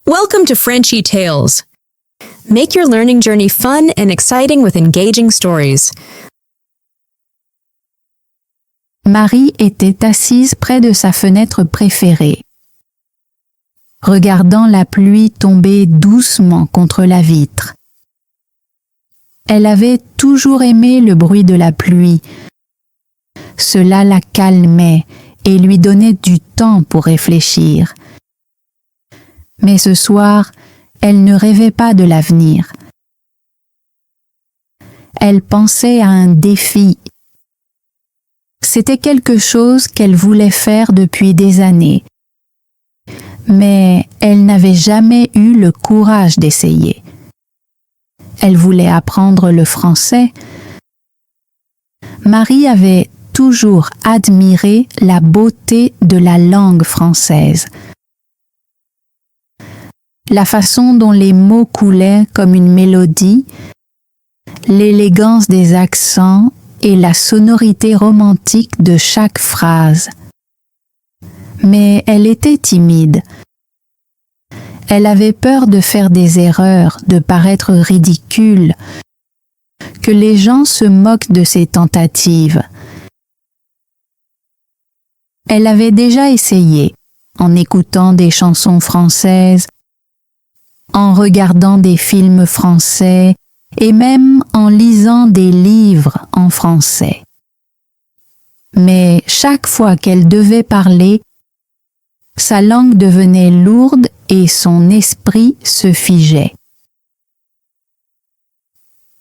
Welcome to Frenchy Tales. Make your learning journey fun and exciting with engaging stories. Marie était assise près de sa fenêtre préférée, regardant la pluie tomber doucement contre la vitre. Elle avait toujours aimé le bruit de la pluie. Cela la calmait et lui donnait du temps pour réfléchir. Mais ce soir, elle ne rêvait pas de l'avenir. Elle pensait à un défi. C'était quelque chose qu'elle voulait faire depuis des années. Mais elle n'avait jamais eu le courage d'essayer. Elle voulait apprendre le français. Marie avait toujours admiré la beauté de la langue française. La façon dont les mots coulaient comme une mélodie, l'élégance des accents et la sonorité romantique de chaque phrase. Mais elle était timide. Elle avait peur de faire des erreurs, de paraître ridicule, que les gens se moquent de ses tentatives. Elle avait déjà essayé, en écoutant des chansons françaises, en regardant des films français et même en lisant des livres en français. Mais chaque fois qu'elle devait parler, sa langue devenait lourde et son esprit se figeait.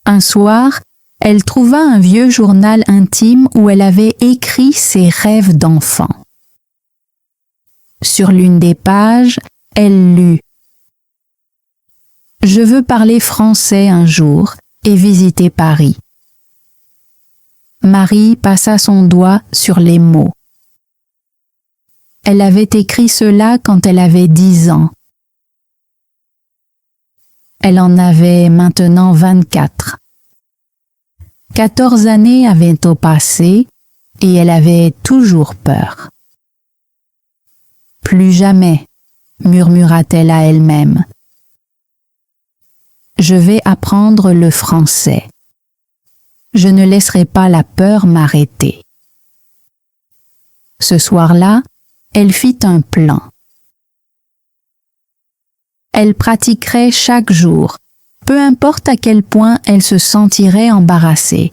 Un soir, elle trouva un vieux journal intime où elle avait écrit ses rêves d'enfant. Sur l'une des pages, elle lut: « Je veux parler français un jour et visiter Paris. » Marie passa son doigt sur les mots. Elle avait écrit cela quand elle avait 10 ans. Elle en avait maintenant 24. 14 années avaient passé et elle avait toujours peur. « Plus jamais, » murmura-t-elle à elle-même. « Je vais apprendre le français. Je ne laisserai pas la peur m'arrêter. » Ce soir-là, elle fit un plan. Elle pratiquerait chaque jour, peu importe à quel point elle se sentirait embarrassée.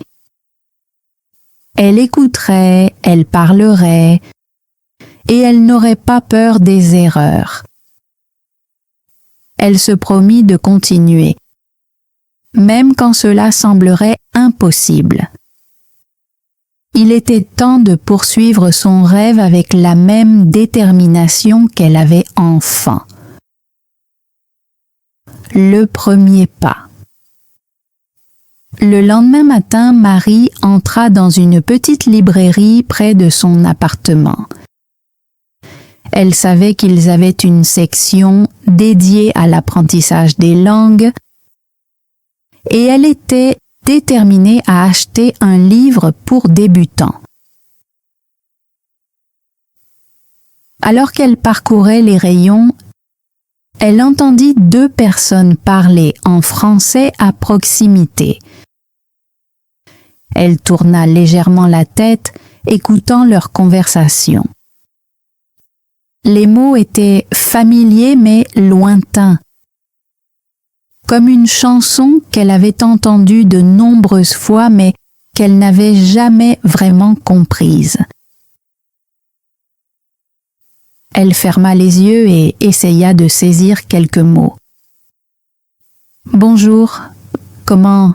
Elle écouterait, elle parlerait, et elle n'aurait pas peur des erreurs. Elle se promit de continuer, même quand cela semblerait impossible. Il était temps de poursuivre son rêve avec la même détermination qu'elle avait enfant. Le premier pas. Le lendemain matin, Marie entra dans une petite librairie près de son appartement. Elle savait qu'ils avaient une section dédiée à l'apprentissage des langues et elle était déterminée à acheter un livre pour débutants. Alors qu'elle parcourait les rayons, elle entendit 2 personnes parler en français à proximité. Elle tourna légèrement la tête, écoutant leur conversation. Les mots étaient familiers mais lointains, comme une chanson qu'elle avait entendue de nombreuses fois mais qu'elle n'avait jamais vraiment comprise. Elle ferma les yeux et essaya de saisir quelques mots. « Bonjour, comment,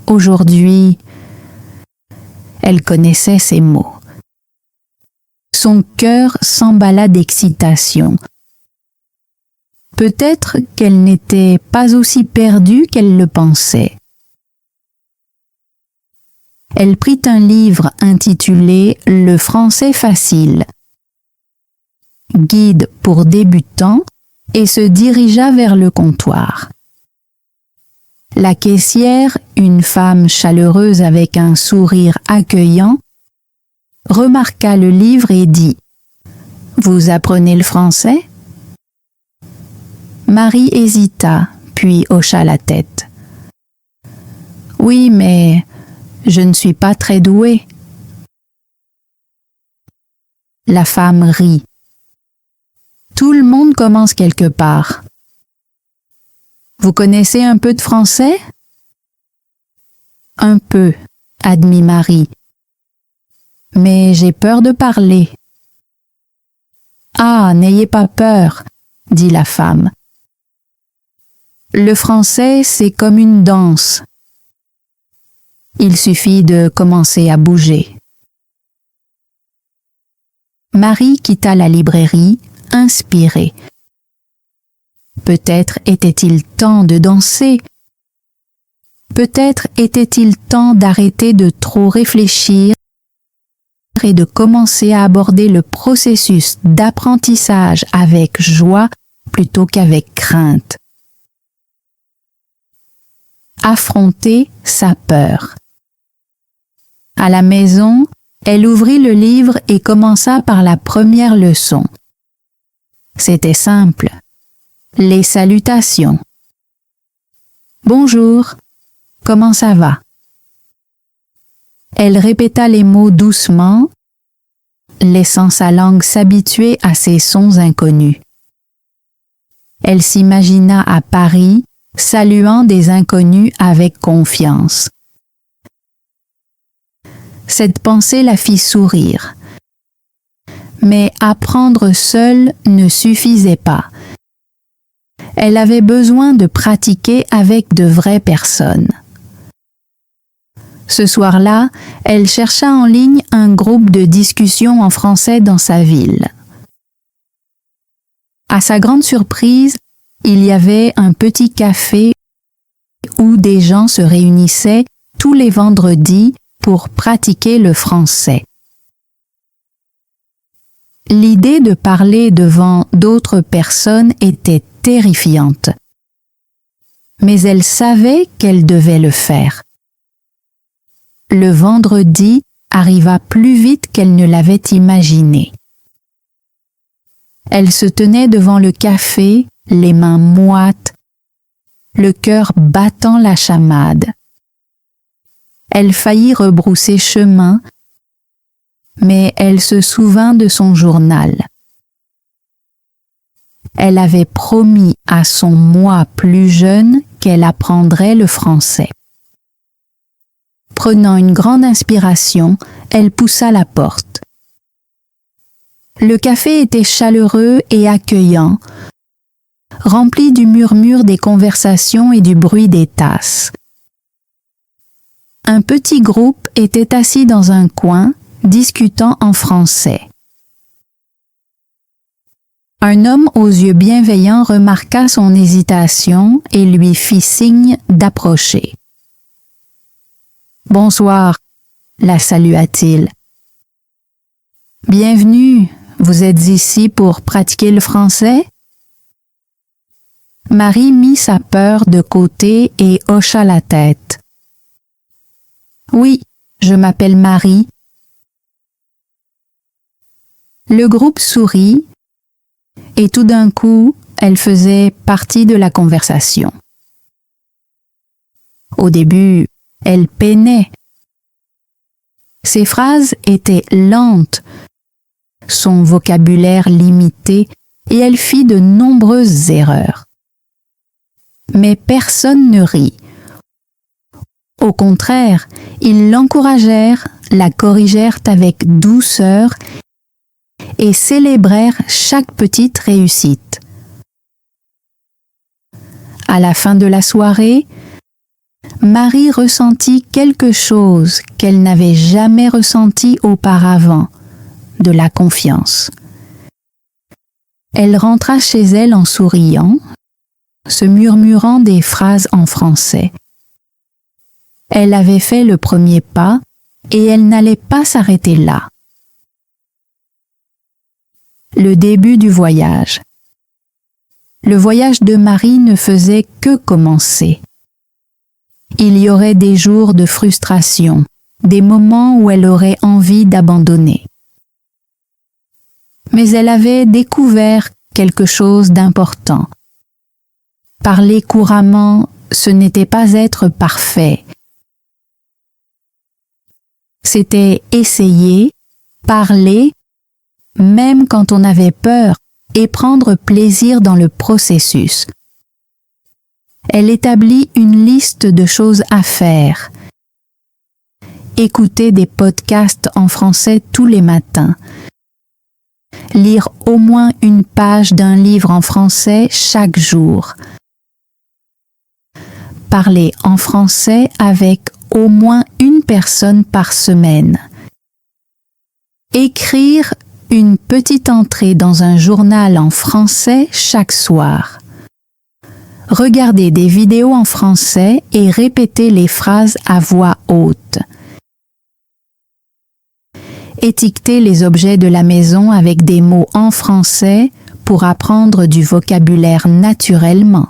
aujourd'hui ?» Elle connaissait ces mots. Son cœur s'emballa d'excitation. Peut-être qu'elle n'était pas aussi perdue qu'elle le pensait. Elle prit un livre intitulé « Le français facile », guide pour débutants, et se dirigea vers le comptoir. La caissière, une femme chaleureuse avec un sourire accueillant, remarqua le livre et dit « Vous apprenez le français ?» Marie hésita, puis hocha la tête. « Oui, mais je ne suis pas très douée. » La femme rit. « Tout le monde commence quelque part. Vous connaissez un peu de français? » « Un peu, » admit Marie. « Mais j'ai peur de parler. »« Ah, n'ayez pas peur, » dit la femme. « Le français, c'est comme une danse. Il suffit de commencer à bouger. » Marie quitta la librairie, inspirée. Peut-être était-il temps de danser. Peut-être était-il temps d'arrêter de trop réfléchir et de commencer à aborder le processus d'apprentissage avec joie plutôt qu'avec crainte. Affronter sa peur. À la maison, elle ouvrit le livre et commença par la première leçon. C'était simple. Les salutations. Bonjour. Comment ça va? Elle répéta les mots doucement, laissant sa langue s'habituer à ces sons inconnus. Elle s'imagina à Paris, saluant des inconnus avec confiance. Cette pensée la fit sourire. Mais apprendre seule ne suffisait pas. Elle avait besoin de pratiquer avec de vraies personnes. Ce soir-là, elle chercha en ligne un groupe de discussion en français dans sa ville. À sa grande surprise, il y avait un petit café où des gens se réunissaient tous les vendredis pour pratiquer le français. L'idée de parler devant d'autres personnes était terrifiante. Mais elle savait qu'elle devait le faire. Le vendredi arriva plus vite qu'elle ne l'avait imaginé. Elle se tenait devant le café, les mains moites, le cœur battant la chamade. Elle faillit rebrousser chemin, mais elle se souvint de son journal. Elle avait promis à son moi plus jeune qu'elle apprendrait le français. Prenant une grande inspiration, elle poussa la porte. Le café était chaleureux et accueillant, rempli du murmure des conversations et du bruit des tasses. Un petit groupe était assis dans un coin, discutant en français. Un homme aux yeux bienveillants remarqua son hésitation et lui fit signe d'approcher. « Bonsoir », la salua-t-il. « Bienvenue, vous êtes ici pour pratiquer le français ?» Marie mit sa peur de côté et hocha la tête. « Oui, je m'appelle Marie. » Le groupe sourit et tout d'un coup, elle faisait partie de la conversation. Au début, elle peinait. Ses phrases étaient lentes, son vocabulaire limité, et elle fit de nombreuses erreurs. Mais personne ne rit. Au contraire, ils l'encouragèrent, la corrigèrent avec douceur et célébrèrent chaque petite réussite. À la fin de la soirée, Marie ressentit quelque chose qu'elle n'avait jamais ressenti auparavant, de la confiance. Elle rentra chez elle en souriant, se murmurant des phrases en français. Elle avait fait le premier pas et elle n'allait pas s'arrêter là. Le début du voyage. Le voyage de Marie ne faisait que commencer. Il y aurait des jours de frustration, des moments où elle aurait envie d'abandonner. Mais elle avait découvert quelque chose d'important. Parler couramment, ce n'était pas être parfait. C'était essayer, parler, même quand on avait peur, et prendre plaisir dans le processus. Elle établit une liste de choses à faire. Écouter des podcasts en français tous les matins. Lire au moins une page d'un livre en français chaque jour. Parler en français avec au moins une personne par semaine. Écrire une petite entrée dans un journal en français chaque soir. Regarder des vidéos en français et répéter les phrases à voix haute. Étiqueter les objets de la maison avec des mots en français pour apprendre du vocabulaire naturellement.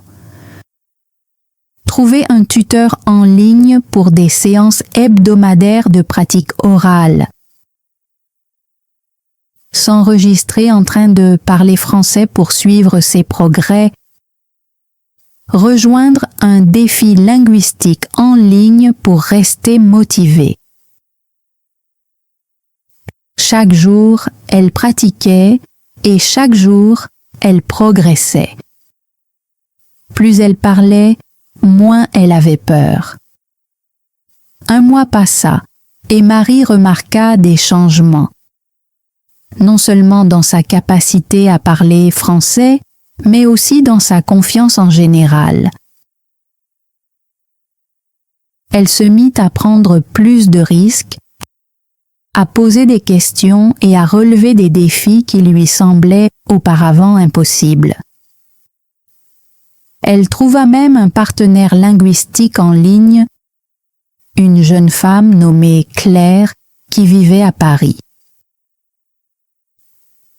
Trouver un tuteur en ligne pour des séances hebdomadaires de pratique orale. S'enregistrer en train de parler français pour suivre ses progrès. Rejoindre un défi linguistique en ligne pour rester motivé. Chaque jour, elle pratiquait et chaque jour, elle progressait. Plus elle parlait, moins elle avait peur. Un mois passa et Marie remarqua des changements. Non seulement dans sa capacité à parler français, mais aussi dans sa confiance en général. Elle se mit à prendre plus de risques, à poser des questions et à relever des défis qui lui semblaient auparavant impossibles. Elle trouva même un partenaire linguistique en ligne, une jeune femme nommée Claire qui vivait à Paris.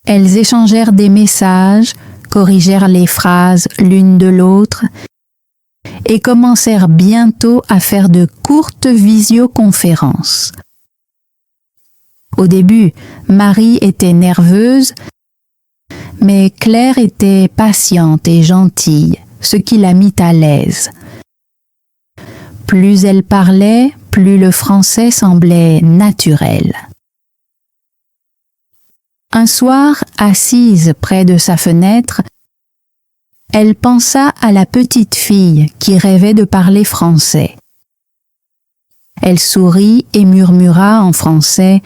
Elles échangèrent des messages, corrigèrent les phrases l'une de l'autre et commencèrent bientôt à faire de courtes visioconférences. Au début, Marie était nerveuse, mais Claire était patiente et gentille, ce qui la mit à l'aise. Plus elle parlait, plus le français semblait naturel. Un soir, assise près de sa fenêtre, elle pensa à la petite fille qui rêvait de parler français. Elle sourit et murmura en français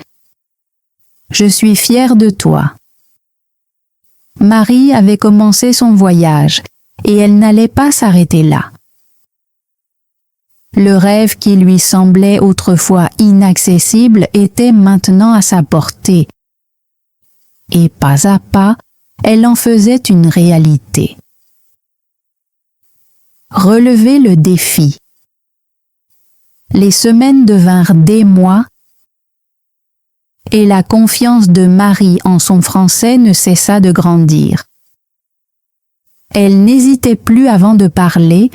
« Je suis fière de toi ». Marie avait commencé son voyage et elle n'allait pas s'arrêter là. Le rêve qui lui semblait autrefois inaccessible était maintenant à sa portée. Et pas à pas, elle en faisait une réalité. Relever le défi. Les semaines devinrent des mois et la confiance de Marie en son français ne cessa de grandir. Elle n'hésitait plus avant de parler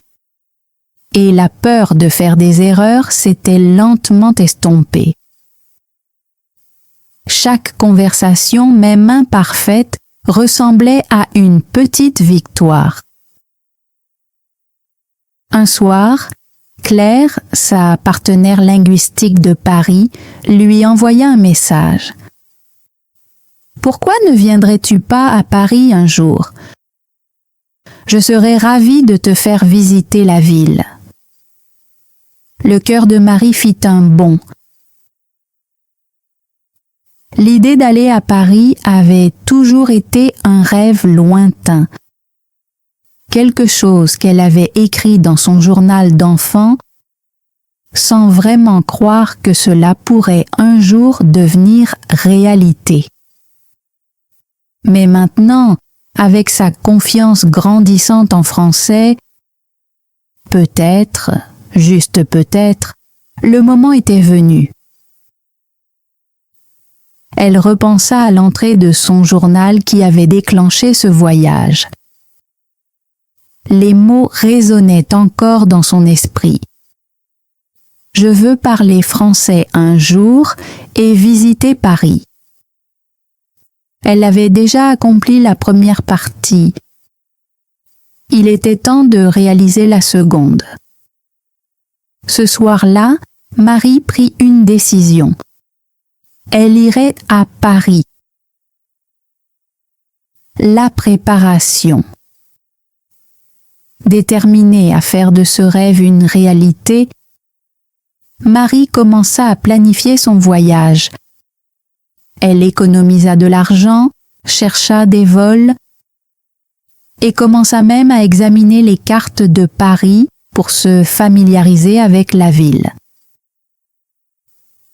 et la peur de faire des erreurs s'était lentement estompée. Chaque conversation, même imparfaite, ressemblait à une petite victoire. Un soir, Claire, sa partenaire linguistique de Paris, lui envoya un message. « Pourquoi ne viendrais-tu pas à Paris un jour? Je serais ravie de te faire visiter la ville. » Le cœur de Marie fit un bond. L'idée d'aller à Paris avait toujours été un rêve lointain. Quelque chose qu'elle avait écrit dans son journal d'enfant, sans vraiment croire que cela pourrait un jour devenir réalité. Mais maintenant, avec sa confiance grandissante en français, peut-être, juste peut-être, le moment était venu. Elle repensa à l'entrée de son journal qui avait déclenché ce voyage. Les mots résonnaient encore dans son esprit. « Je veux parler français un jour et visiter Paris. » Elle avait déjà accompli la première partie. il était temps de réaliser la seconde. Ce soir-là, Marie prit une décision. Elle irait à Paris. La préparation. Déterminée à faire de ce rêve une réalité, Marie commença à planifier son voyage. Elle économisa de l'argent, chercha des vols et commença même à examiner les cartes de Paris pour se familiariser avec la ville.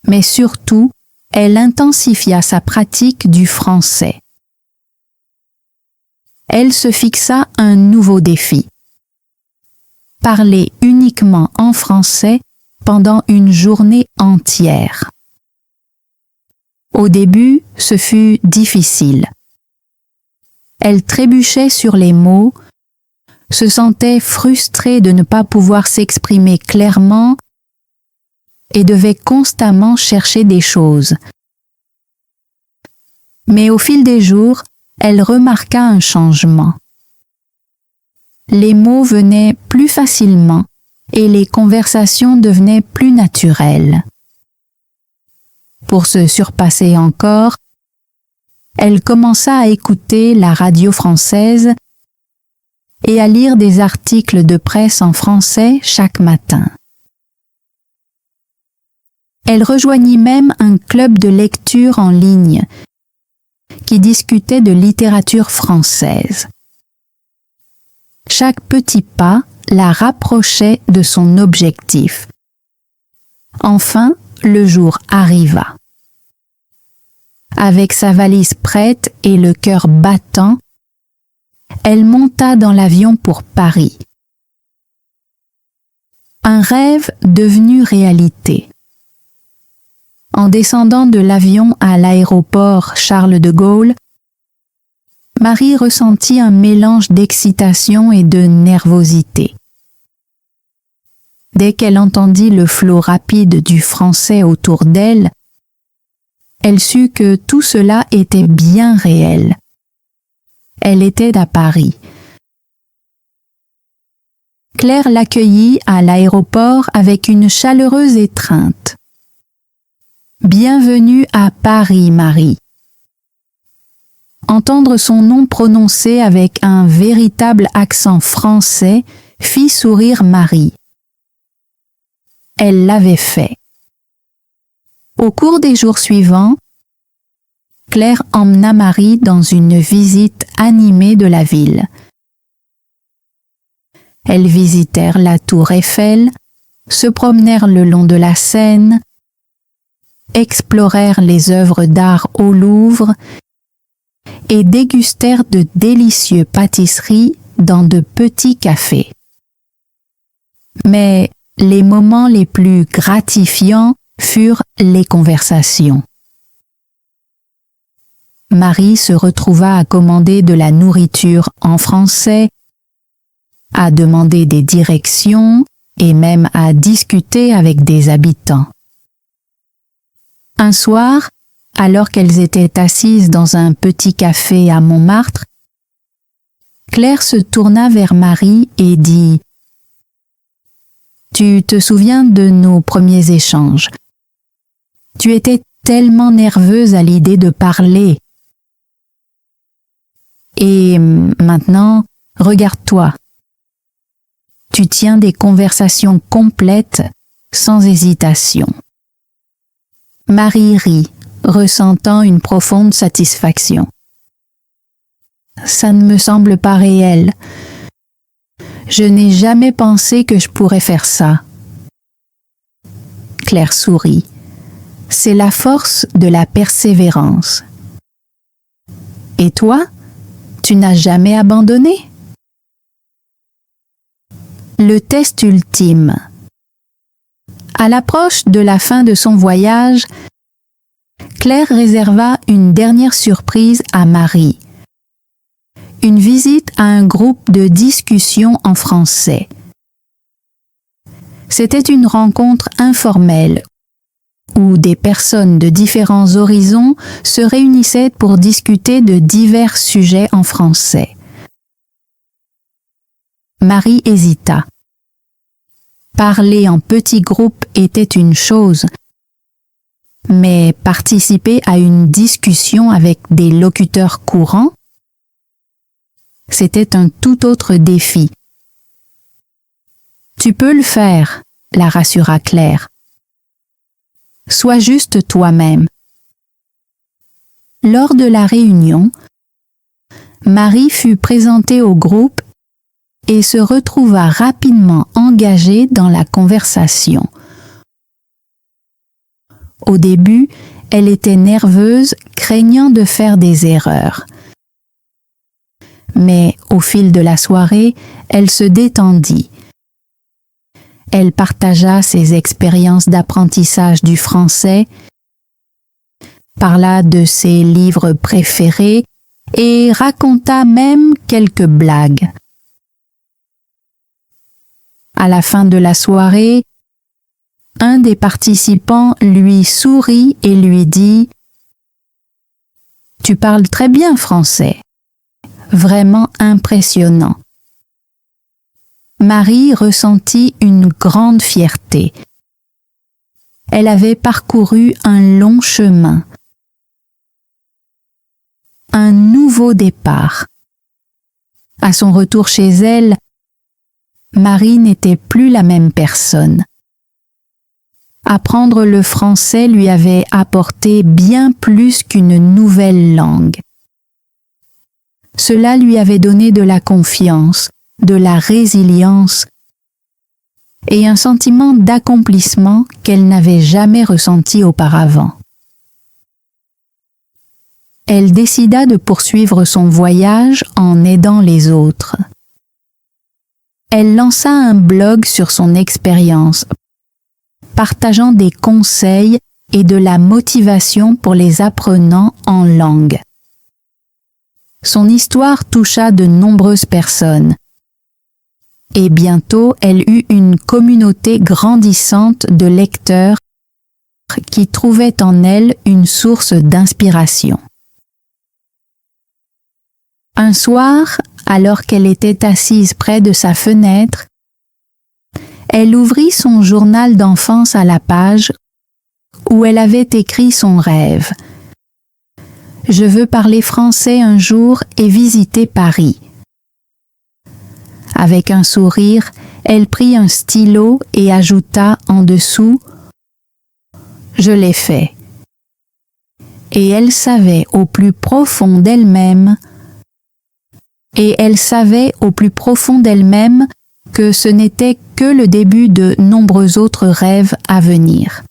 Mais surtout, elle intensifia sa pratique du français. Elle se fixa un nouveau défi. Parler uniquement en français pendant une journée entière. Au début, ce fut difficile. Elle trébuchait sur les mots, se sentait frustrée de ne pas pouvoir s'exprimer clairement et devait constamment chercher des choses. Mais au fil des jours, elle remarqua un changement. Les mots venaient plus facilement et les conversations devenaient plus naturelles. Pour se surpasser encore, elle commença à écouter la radio française et à lire des articles de presse en français chaque matin. Elle rejoignit même un club de lecture en ligne qui discutait de littérature française. Chaque petit pas la rapprochait de son objectif. Enfin, le jour arriva. Avec sa valise prête et le cœur battant, elle monta dans l'avion pour Paris. Un rêve devenu réalité. En descendant de l'avion à l'aéroport Charles de Gaulle, Marie ressentit un mélange d'excitation et de nervosité. Dès qu'elle entendit le flot rapide du français autour d'elle, elle sut que tout cela était bien réel. Elle était à Paris. Claire l'accueillit à l'aéroport avec une chaleureuse étreinte. « Bienvenue à Paris, Marie ». Entendre son nom prononcé avec un véritable accent français fit sourire Marie. Elle l'avait fait. Au cours des jours suivants, Claire emmena Marie dans une visite animée de la ville. Elles visitèrent la tour Eiffel, se promenèrent le long de la Seine, explorèrent les œuvres d'art au Louvre et dégustèrent de délicieuses pâtisseries dans de petits cafés. Mais les moments les plus gratifiants furent les conversations. Marie se retrouva à commander de la nourriture en français, à demander des directions et même à discuter avec des habitants. Un soir, alors qu'elles étaient assises dans un petit café à Montmartre, Claire se tourna vers Marie et dit « Tu te souviens de nos premiers échanges? Tu étais tellement nerveuse à l'idée de parler. Et maintenant, regarde-toi. Tu tiens des conversations complètes, sans hésitation. » Marie rit, ressentant une profonde satisfaction. « Ça ne me semble pas réel. Je n'ai jamais pensé que je pourrais faire ça. » Claire sourit. « C'est la force de la persévérance. » « Et toi, tu n'as jamais abandonné? » Le test ultime. À l'approche de la fin de son voyage, Claire réserva une dernière surprise à Marie. Une visite à un groupe de discussion en français. C'était une rencontre informelle où des personnes de différents horizons se réunissaient pour discuter de divers sujets en français. Marie hésita. Parler en petits groupes était une chose, mais participer à une discussion avec des locuteurs courants, c'était un tout autre défi. « Tu peux le faire », la rassura Claire. « Sois juste toi-même. » Lors de la réunion, Marie fut présentée au groupe et se retrouva rapidement engagée dans la conversation. Au début, elle était nerveuse, craignant de faire des erreurs. Mais au fil de la soirée, elle se détendit. Elle partagea ses expériences d'apprentissage du français, parla de ses livres préférés et raconta même quelques blagues. À la fin de la soirée, un des participants lui sourit et lui dit « Tu parles très bien français, vraiment impressionnant. » Marie ressentit une grande fierté. Elle avait parcouru un long chemin, un nouveau départ. À son retour chez elle, Marie n'était plus la même personne. Apprendre le français lui avait apporté bien plus qu'une nouvelle langue. Cela lui avait donné de la confiance, de la résilience et un sentiment d'accomplissement qu'elle n'avait jamais ressenti auparavant. Elle décida de poursuivre son voyage en aidant les autres. Elle lança un blog sur son expérience, partageant des conseils et de la motivation pour les apprenants en langue. Son histoire toucha de nombreuses personnes et bientôt elle eut une communauté grandissante de lecteurs qui trouvaient en elle une source d'inspiration. Un soir, alors qu'elle était assise près de sa fenêtre, elle ouvrit son journal d'enfance à la page où elle avait écrit son rêve. « Je veux parler français un jour et visiter Paris. » Avec un sourire, elle prit un stylo et ajouta en dessous « Je l'ai fait. » Et elle savait au plus profond d'elle-même que ce n'était que le début de nombreux autres rêves à venir.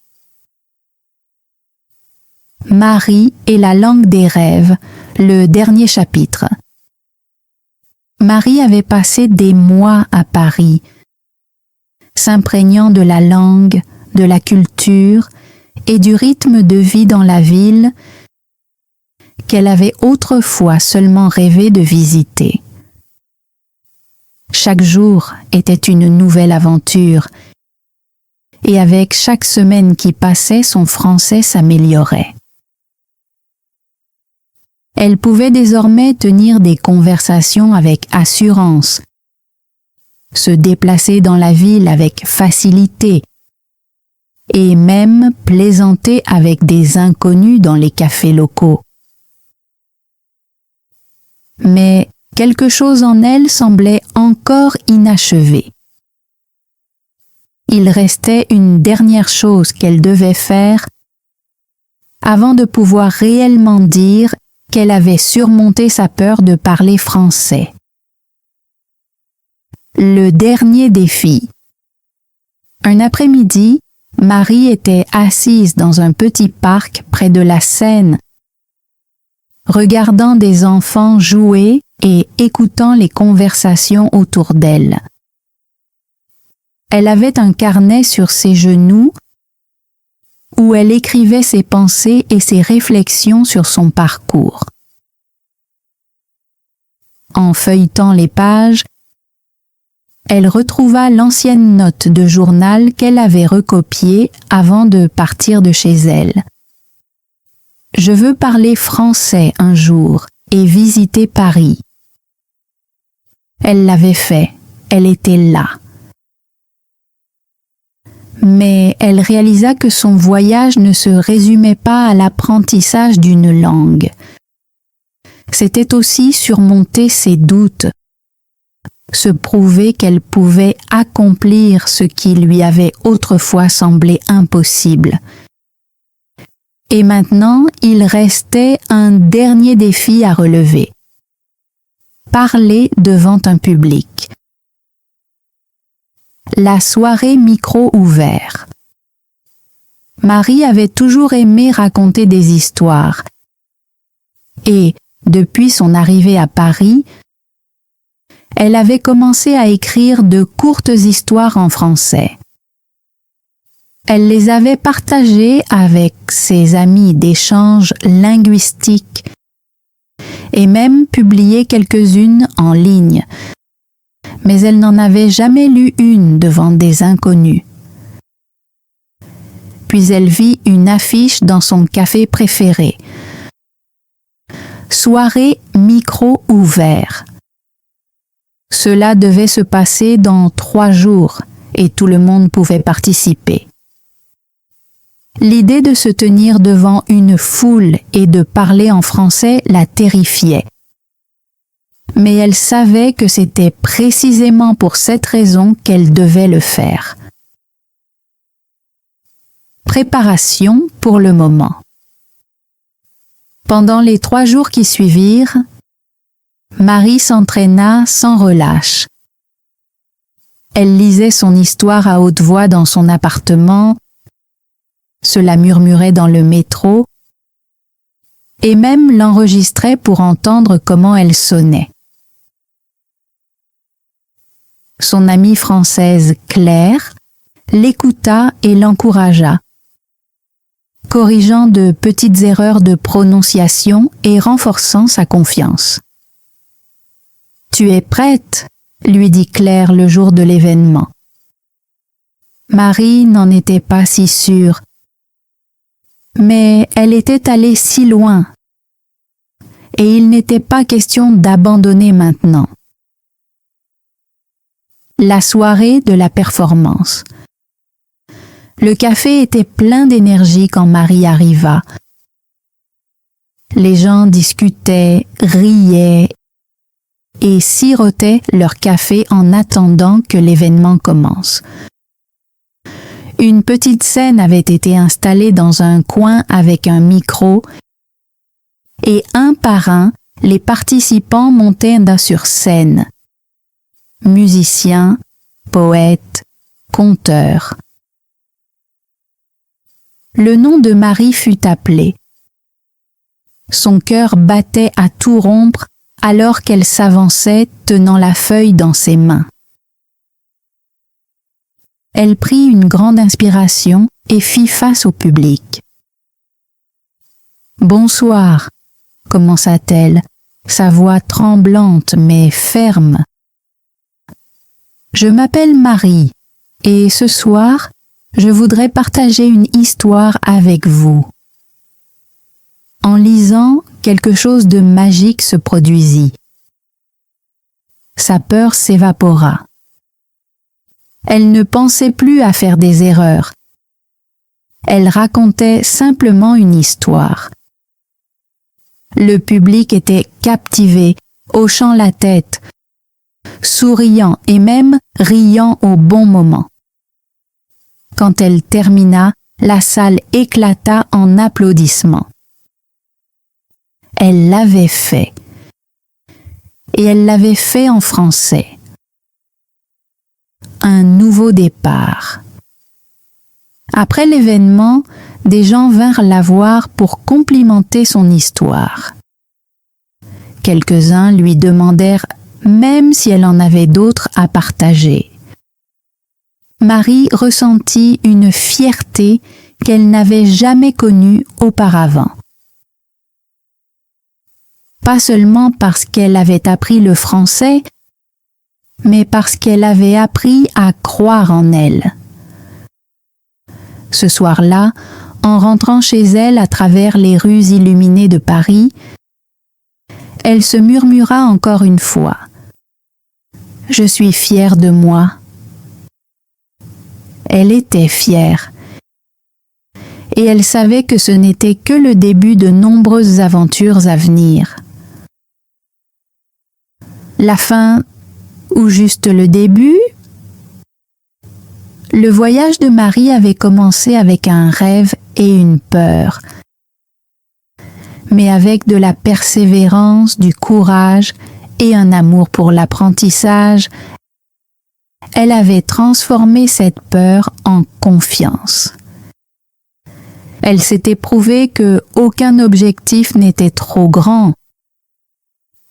Marie et la langue des rêves, le dernier chapitre. Marie avait passé des mois à Paris, s'imprégnant de la langue, de la culture et du rythme de vie dans la ville qu'elle avait autrefois seulement rêvé de visiter. Chaque jour était une nouvelle aventure, et avec chaque semaine qui passait, son français s'améliorait. Elle pouvait désormais tenir des conversations avec assurance, se déplacer dans la ville avec facilité et même plaisanter avec des inconnus dans les cafés locaux. Mais quelque chose en elle semblait encore inachevé. Il restait une dernière chose qu'elle devait faire avant de pouvoir réellement dire qu'elle avait surmonté sa peur de parler français. Le dernier défi. Un après-midi, Marie était assise dans un petit parc près de la Seine, regardant des enfants jouer et écoutant les conversations autour d'elle. Elle avait un carnet sur ses genoux où elle écrivait ses pensées et ses réflexions sur son parcours. En feuilletant les pages, elle retrouva l'ancienne note de journal qu'elle avait recopiée avant de partir de chez elle. « Je veux parler français un jour et visiter Paris. » Elle l'avait fait, elle était là. Mais elle réalisa que son voyage ne se résumait pas à l'apprentissage d'une langue. C'était aussi surmonter ses doutes, se prouver qu'elle pouvait accomplir ce qui lui avait autrefois semblé impossible. Et maintenant, il restait un dernier défi à relever. Parler devant un public. La soirée micro ouvert. Marie avait toujours aimé raconter des histoires. Et, depuis son arrivée à Paris, elle avait commencé à écrire de courtes histoires en français. Elle les avait partagées avec ses amis d'échange linguistique et même publié quelques-unes en ligne, mais elle n'en avait jamais lu une devant des inconnus. Puis elle vit une affiche dans son café préféré. Soirée micro ouvert. Cela devait se passer dans 3 jours et tout le monde pouvait participer. L'idée de se tenir devant une foule et de parler en français la terrifiait. Mais elle savait que c'était précisément pour cette raison qu'elle devait le faire. Préparation pour le moment. Pendant les 3 jours qui suivirent, Marie s'entraîna sans relâche. Elle lisait son histoire à haute voix dans son appartement, se la murmurait dans le métro et même l'enregistrait pour entendre comment elle sonnait. Son amie française Claire l'écouta et l'encouragea, corrigeant de petites erreurs de prononciation et renforçant sa confiance. « Tu es prête ?» lui dit Claire le jour de l'événement. Marie n'en était pas si sûre, mais elle était allée si loin, et il n'était pas question d'abandonner maintenant. La soirée de la performance. Le café était plein d'énergie quand Marie arriva. Les gens discutaient, riaient et sirotaient leur café en attendant que l'événement commence. Une petite scène avait été installée dans un coin avec un micro et un par un, les participants montaient sur scène. Musiciens, poètes, conteurs. Le nom de Marie fut appelé. Son cœur battait à tout rompre alors qu'elle s'avançait tenant la feuille dans ses mains. Elle prit une grande inspiration et fit face au public. « Bonsoir », commença-t-elle, sa voix tremblante mais ferme. « Je m'appelle Marie et ce soir, je voudrais partager une histoire avec vous. » En lisant, quelque chose de magique se produisit. Sa peur s'évapora. Elle ne pensait plus à faire des erreurs. Elle racontait simplement une histoire. Le public était captivé, hochant la tête, souriant et même riant au bon moment. Quand elle termina, la salle éclata en applaudissements. Elle l'avait fait. Et elle l'avait fait en français. Un nouveau départ. Après l'événement, des gens vinrent la voir pour complimenter son histoire. Quelques-uns lui demandèrent même si elle en avait d'autres à partager. Marie ressentit une fierté qu'elle n'avait jamais connue auparavant. Pas seulement parce qu'elle avait appris le français, mais parce qu'elle avait appris à croire en elle. Ce soir-là, en rentrant chez elle à travers les rues illuminées de Paris, elle se murmura encore une fois. « Je suis fière de moi. Elle était fière. Et elle savait que ce n'était que le début de nombreuses aventures à venir. La fin ou juste le début? Le voyage de Marie avait commencé avec un rêve et une peur. Mais avec de la persévérance, du courage et un amour pour l'apprentissage, elle avait transformé cette peur en confiance. Elle s'était prouvé que aucun objectif n'était trop grand,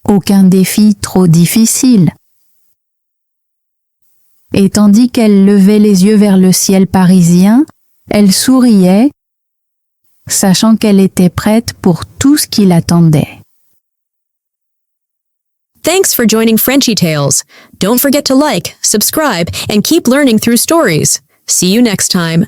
aucun défi trop difficile. Et tandis qu'elle levait les yeux vers le ciel parisien, elle souriait, sachant qu'elle était prête pour tout ce qui l'attendait. Thanks for joining Frenchy Tales. Don't forget to like, subscribe, and keep learning through stories. See you next time.